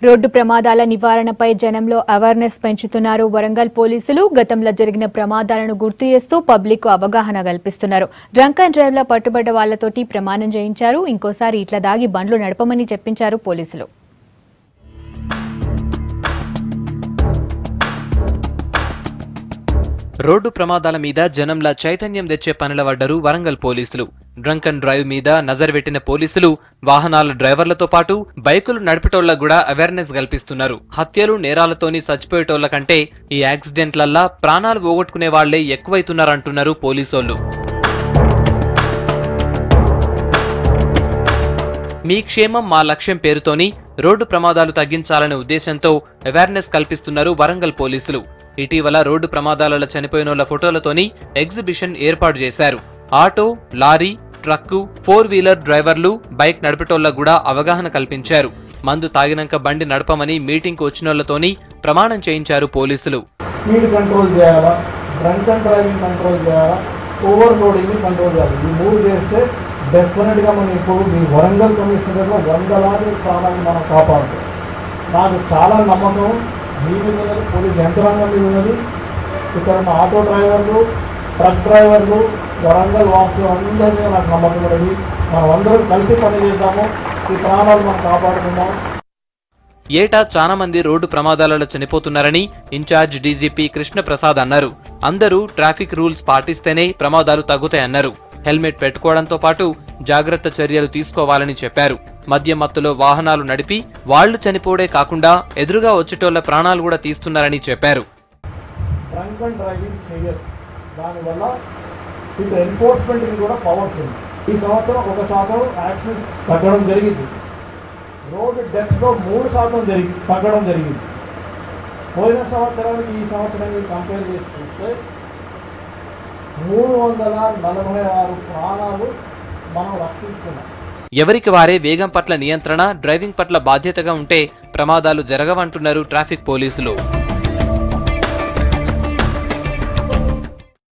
Road ప్రమాదాల నివారణపై జనంలో అవేర్నెస్ పెంచుతున్నారు వరంగల్ పోలీసులు. గతంలో జరిగిన ప్రమాదాలను గుర్తు చేస్తూ పబ్లిక్ అవగాహన కల్పిస్తున్నారు. డ్రంక్ అండ్ డ్రైవ్ లో పట్టుబడ్డ వాళ్లతోటి ప్రమాణం చేయించారు. ఇంకోసారి ఇట్లా దాగి బండ్లు నడపమని చెప్పించారు పోలీసులు. రోడ్డు ప్రమాదాల మీద జనంలా చైతన్యం తెచ్చే పనిలో పడ్డారు వరంగల్ పోలీసులు. డ్రంక్ అండ్ డ్రైవ్ మీద నజర్ పెట్టిన పోలీసులు వాహనాల డ్రైవర్లతో పాటు బైకులు నడిపేటోళ్లకు కూడా అవేర్నెస్ కల్పిస్తున్నారు. హత్యలు నేరాలతోని చచ్చిపోయేటోళ్ల కంటే ఈ యాక్సిడెంట్లల్లా ప్రాణాలు పోగొట్టుకునే వాళ్లే ఎక్కువైతున్నారంటున్నారు పోలీసోళ్లు. మీ క్షేమం మా లక్ష్యం పేరుతోని రోడ్డు ప్రమాదాలు తగ్గించాలనే ఉద్దేశంతో అవేర్నెస్ కల్పిస్తున్నారు వరంగల్ పోలీసులు. ఇటీవల రోడ్డు ప్రమాదాలలో చనిపోయినోళ్ల ఫోటోలతోని ఎగ్జిబిషన్ ఏర్పాటు చేశారు. ఆటో, లారీ, ట్రక్కు, 4-వీలర్ డ్రైవర్లు, బైక్ నడిపేటోళ్లకు కూడా అవగాహన కల్పించారు. మందు తాగినాక బండి నడపమని మీటింగ్ కు వచ్చినోళ్లతోని ప్రమాణం చేయించారు పోలీసులు. స్పీడ్ కంట్రోల్ చేయాలా, డ్రంక్ అండ్ డ్రైవింగ్ కంట్రోల్ చేయాలా, ఓవర్ లోడింగ్ కంట్రోల్ చేయాలి. ఈ మూడు చేస్తే డెఫినెట్ గా మనం ఇప్పుడు మీ వరంగల్ కమిషనర్లో వందలాది ప్రాణాలను మనం కాపాడుతాం. నాకు చాలా నమ్మకం మీ మీద ఉన్నది, పోలీస్ యంత్రాంగం మీద ఉన్నది. ఇక్కడ మా ఆటో డ్రైవర్లు, ట్రక్ డ్రైవర్లు, వరంగల్ వాసులు అందరి మీద నాకు నమ్మకం ఉన్నది. మనం అందరం కలిసి పని చేద్దాము, ఈ ప్రాణాలు మనం కాపాడుకుందాం. ఏటా చాలా మంది రోడ్డు ప్రమాదాలలో చనిపోతున్నారని ఇన్ఛార్జ్ డీజీపీ కృష్ణప్రసాద్ అన్నారు. అందరూ ట్రాఫిక్ రూల్స్ పాటిస్తేనే ప్రమాదాలు తగ్గుతాయన్నారు. హెల్మెట్ పెట్టుకోవడంతో పాటు జాగ్రత్త చర్యలు తీసుకోవాలని చెప్పారు. మద్యం మత్తులో వాహనాలు నడిపి వాళ్లు చనిపోవడే కాకుండా ఎదురుగా వచ్చేటోళ్ల ప్రాణాలు కూడా తీస్తున్నారని చెప్పారు. డ్రంక్ అండ్ డ్రైవింగ్ చేయరు, దానివల్ల ఇటు ఎన్ఫోర్స్మెంట్ కూడా పవర్స్ ఉంది. ఈ సంవత్సరం 1% యాక్సిడెంట్ తగ్గడం జరిగింది. రోడ్డు డెత్స్లో 3% తగ్గడం జరిగింది. పోయిన సంవత్సరానికి ఈ సంవత్సరానికి కంపేర్ చేసి చూస్తే 346 ప్రాణాలు మనం రక్షిస్తున్నాం. ఎవరికి వారే వేగం పట్ల నియంత్రణ, డ్రైవింగ్ పట్ల బాధ్యతగా ఉంటే ప్రమాదాలు జరగవంటున్నారు ట్రాఫిక్ పోలీసులు.